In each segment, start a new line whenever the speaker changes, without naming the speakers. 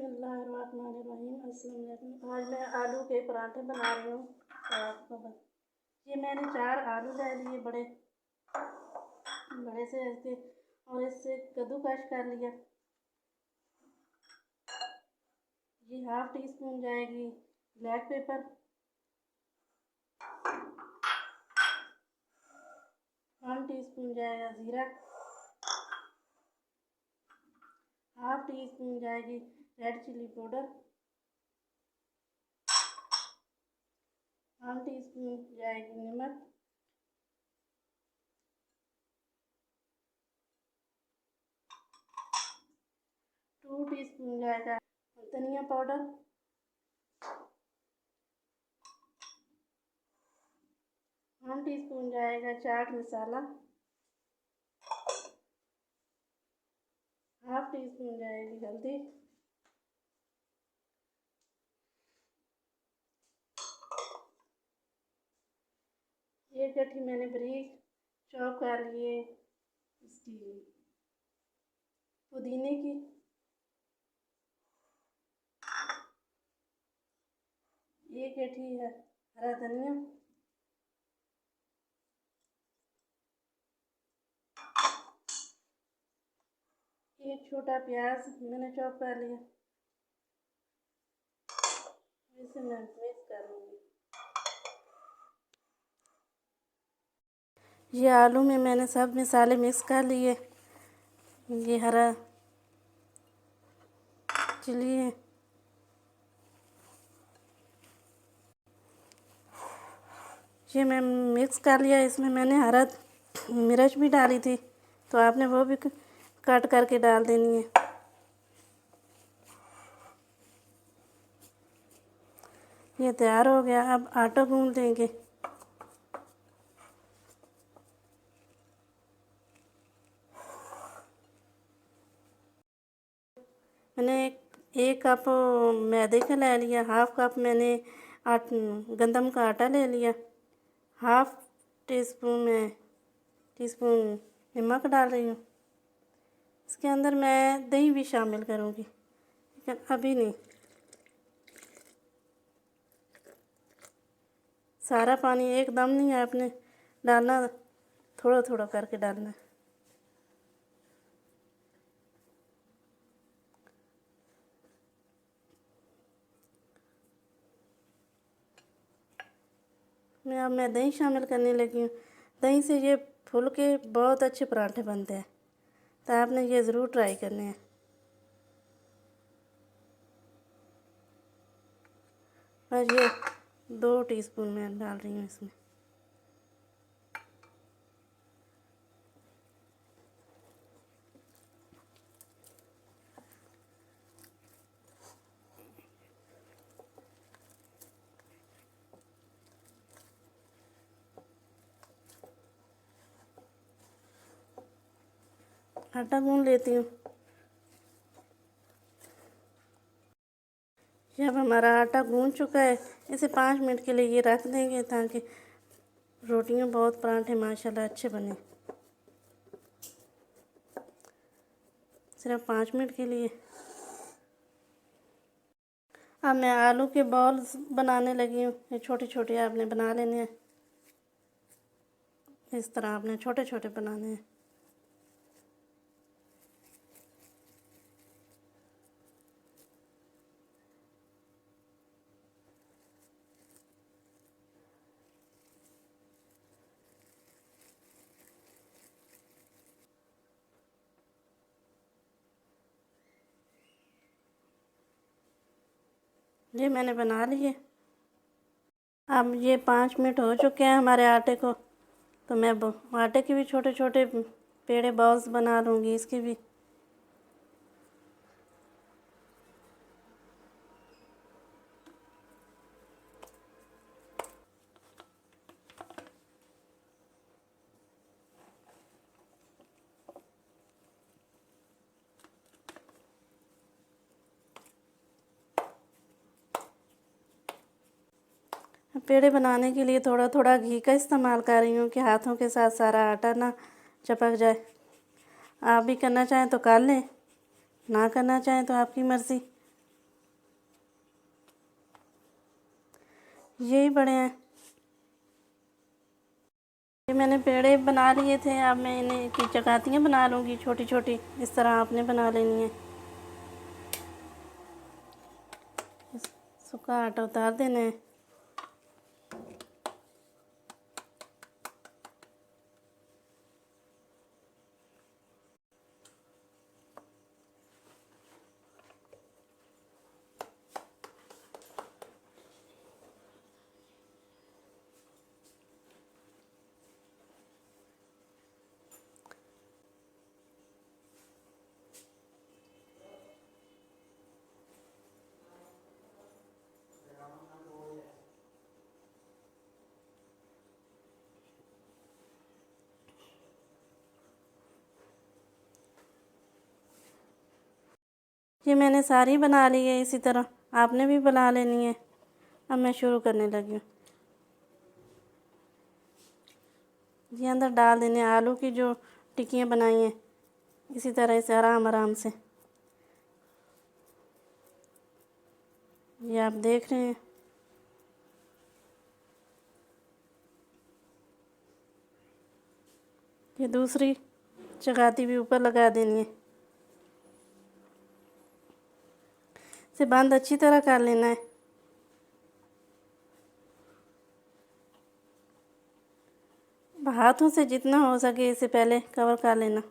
बिस्मिल्लाहिर्रहमानिर्रहीम। अस्सलाम वालेकुम। आज मैं आलू के पराठे बना रही हूँ। तो आपको ये मैंने 4 आलू ले लिए बड़े बड़े से ऐसे, और इससे कद्दूकस कर लिया। ये ½ टी स्पून जाएगी ब्लैक पेपर, 1 टीस्पून जाएगा ज़ीरा, ½ टी स्पून जाएगी रेड चिली पाउडर, 1 टीस्पून जाएगी नमक, 2 टीस्पून जाएगा धनिया पाउडर, 1 टीस्पून जाएगा चाट मसाला, ½ टीस्पून जाएगी हल्दी, ये गठी मैंने बारीक चॉप कर लिए इसकी पुदीने की, ये गठी है हरा धनिया, एक छोटा प्याज मैंने चॉप कर लिया। इसे मैं मिक्स कर लूँगी। ये आलू में मैंने सब मसाले मिक्स कर लिए। ये हरा चिली है, ये मैं मिक्स कर लिया। इसमें मैंने हरा मिर्च भी डाली थी, तो आपने वो भी कट करके डाल देनी है। ये तैयार हो गया। अब आटा गूंद देंगे। मैंने एक कप मैदे का ले लिया, ½ कप मैंने गंदम का आटा ले लिया, ½ टीस्पून नमक डाल रही हूँ। इसके अंदर मैं दही भी शामिल करूँगी, लेकिन अभी नहीं। सारा पानी एकदम नहीं आपने डालना, थोड़ा थोड़ा करके डालना है। मैं दही शामिल करने लगी हूँ। दही से ये फूल के बहुत अच्छे पराठे बनते हैं, तो आपने ये ज़रूर ट्राई करने हैं। बस ये 2 टीस्पून मैं डाल रही हूँ इसमें। आटा गूंद लेती हूँ। जब हमारा आटा गूंद चुका है, इसे 5 मिनट के लिए ये रख देंगे, ताकि रोटियां बहुत पराठे माशाल्लाह अच्छे बने। सिर्फ 5 मिनट के लिए। अब मैं आलू के बॉल्स बनाने लगी हूँ। ये छोटे छोटे आपने बना लेने हैं। इस तरह आपने छोटे छोटे बनाने हैं। ये मैंने बना लिए। अब ये 5 मिनट हो चुके हैं हमारे आटे को, तो मैं आटे के भी छोटे छोटे पेड़े बॉल्स बना लूँगी। इसके भी पेड़े बनाने के लिए थोड़ा थोड़ा घी का इस्तेमाल कर रही हूँ, कि हाथों के साथ सारा आटा ना चिपक जाए। आप भी करना चाहें तो कर लें, ना करना चाहें तो आपकी मर्ज़ी। यही बड़े हैं। ये मैंने पेड़े बना लिए थे, अब मैं इन्हें की चपातियाँ बना लूँगी छोटी छोटी। इस तरह आपने बना लेनी है। सूखा आटा उतार देना है। ये मैंने सारी बना ली है, इसी तरह आपने भी बना लेनी है। अब मैं शुरू करने लगी हूँ। ये अंदर डाल देने आलू की जो टिक्कियाँ बनाई हैं, इसी तरह से आराम आराम से। ये आप देख रहे हैं। ये दूसरी चपाती भी ऊपर लगा देनी है। इसे बंद अच्छी तरह कर लेना है। हाथों से जितना हो सके इसे पहले कवर कर लेना।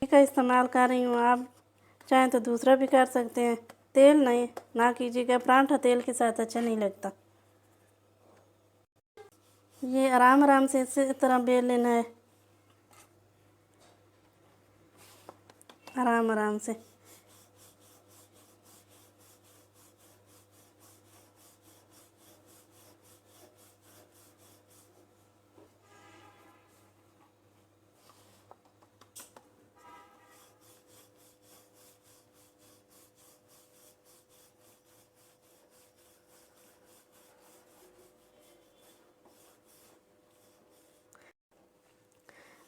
का इस्तेमाल कर रही हूँ, आप चाहें तो दूसरा भी कर सकते हैं। तेल नहीं ना कीजिएगा, परांठा तेल के साथ अच्छा नहीं लगता। ये आराम आराम से इसी तरह बेल लेना है, आराम आराम से।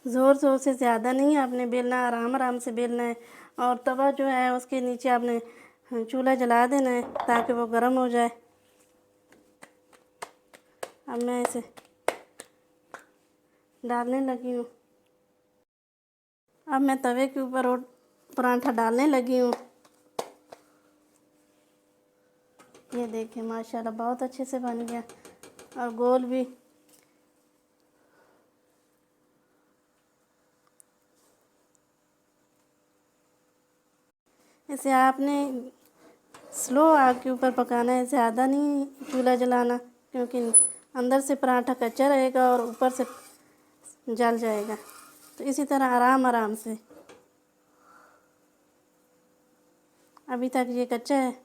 ज़ोर ज़ोर से ज़्यादा नहीं आपने बेलना, आराम आराम से बेलना है। और तवा जो है उसके नीचे आपने चूल्हा जला देना है ताकि वो गर्म हो जाए। अब मैं इसे डालने लगी हूँ। अब मैं तवे के ऊपर परांठा डालने लगी हूँ। ये देखिए माशाल्लाह बहुत अच्छे से बन गया और गोल भी। इसे आपने स्लो आग के ऊपर पकाना है, ज़्यादा नहीं चूल्हा जलाना, क्योंकि अंदर से पराठा कच्चा रहेगा और ऊपर से जल जाएगा। तो इसी तरह आराम आराम से। अभी तक ये कच्चा है।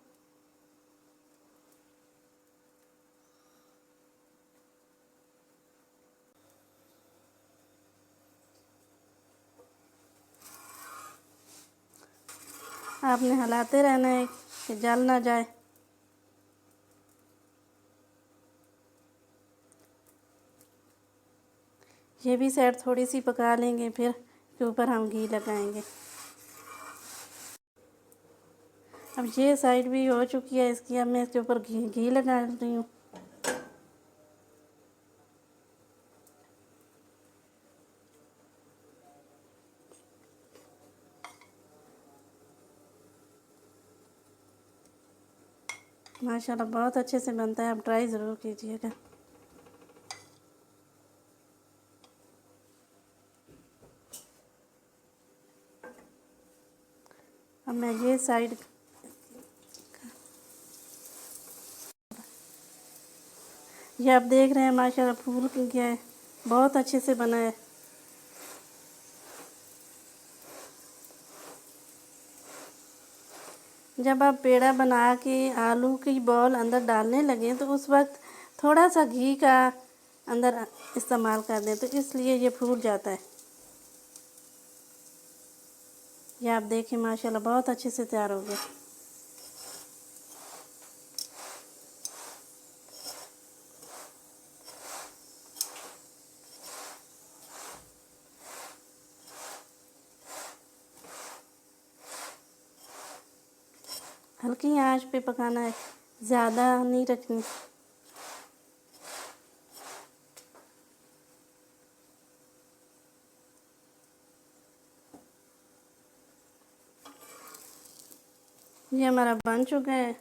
आपने हिलाते रहना है कि जल ना जाए। ये भी साइड थोड़ी सी पका लेंगे, फिर के ऊपर हम घी लगाएंगे। अब ये साइड भी हो चुकी है इसकी, अब मैं इसके ऊपर घी लगा रही हूँ। माशाल्लाह बहुत अच्छे से बनता है, आप ट्राई ज़रूर कीजिएगा। अब मैं ये साइड, ये आप देख रहे हैं माशाल्लाह फूल गया है, बहुत अच्छे से बना है। जब आप पेड़ा बना के आलू की बॉल अंदर डालने लगें तो उस वक्त थोड़ा सा घी का अंदर इस्तेमाल कर दें, तो इसलिए ये फूल जाता है। ये आप देखिए माशाल्लाह बहुत अच्छे से तैयार हो गया। हल्की आंच पे पकाना है, ज़्यादा नहीं रखनी। ये हमारा बन चुका है।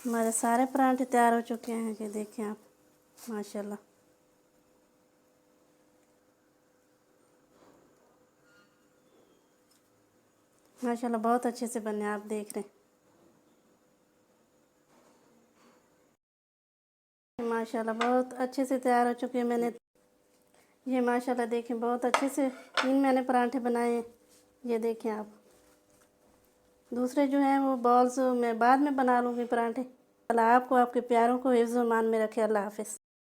हमारे सारे परांठे तैयार हो चुके हैं कि देखें आप, माशाल्लाह। माशाल्लाह बहुत अच्छे से बने, आप देख रहे हैं। माशाल्लाह बहुत अच्छे से तैयार हो चुके हैं। ये माशाल्लाह देखें बहुत अच्छे से 3 मैंने परांठे बनाए हैं। ये देखें आप। दूसरे जो हैं वो बॉल्स मैं बाद में बना लूँगी परांठे। अल्लाह आपको, आपके प्यारों को हिफ्ज़-ओ-मान में रखे। अल्लाह हाफ़िज़।